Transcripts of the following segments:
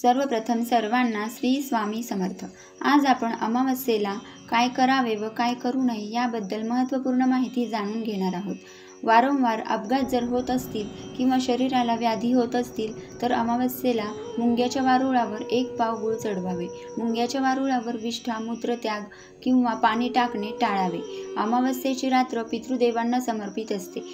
सर्वप्रथम सर्वांना श्री स्वामी समर्थ। आज आपण अमावस्येला काय करावे व काय करू नये याबद्दल महत्त्वपूर्ण माहिती जाणून घेणार आहोत। वारंवार अपघात जर होत असतील किंवा शरीराला व्याधी होत असतील तर अमावस्येला मुंग्याच्या वारुळावर 1 पाव गूळ चढवावे। मुंग्याच्या वारुळावर विष्ठा, मूत्रत्याग किंवा पाणी टाकणे टाळावे। अमावस्येची रात्र पितृदेवांना समर्पित असते,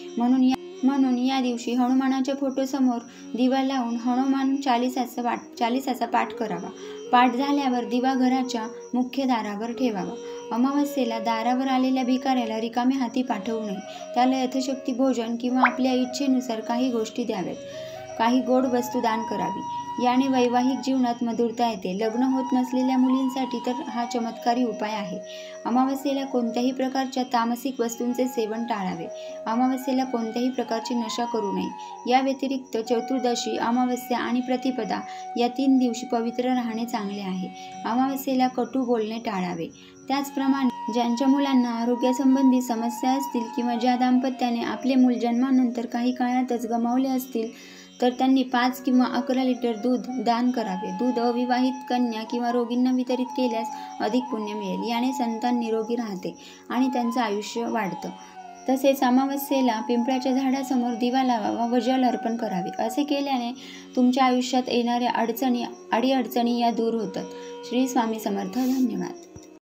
म्हणून या दिवशी हनुमानाच्या फोटोसमोर दिवा लावून हनुमान चालीसाचा पाठ करावा। पाठ झाल्यावर दिवा घराच्या मुख्य दारावर ठेवावा। अमावस्येला दारावर आलेल्या भिकाऱ्याला रिकामे हाती पाठवू नये। त्याला यथाशक्ती भोजन किंवा आपल्या इच्छेनुसार काही गोष्टी द्याव्यात। काही गोड वस्तू दान करावी। याने वैवाहिक जीवनात मधुरता येते। लग्न होत नसलेल्या मुलींसाठी तर हा चमत्कारी उपाय आहे। अमावस्येला कोणत्याही प्रकारच्या तामसिक वस्तूंचे सेवन टाळावे। अमावस्येला कोणत्याही प्रकारची नशा करू नये। या व्यतिरिक्त चतुर्दशी, अमावस्या आणि प्रतिपदा या 3 दिवशी पवित्र राहणे चांगले आहे। अमावस्येला कटू बोलणे टाळावे। त्याचप्रमाणे ज्यांच्या मुलांना आरोग्यासंबंधी समस्या असतील किंवा ज्या दाम्पत्याने आपले मूल जन्मानंतर काही काळातच गमावले असतील तर त्यांनी 5 किंवा 11 लिटर दूध दान करावे। दूध अविवाहित कन्या किंवा रोगींना वितरित केल्यास अधिक पुण्य मिळेल। याने संतान निरोगी राहते आणि त्यांचं आयुष्य वाढतं। तसेच अमावस्येला पिंपळाच्या झाडासमोर दिवा लावावा व जल अर्पण करावे। असे केल्याने तुमच्या आयुष्यात येणाऱ्या अडीअडचणी या दूर होतात। श्री स्वामी समर्थ। धन्यवाद।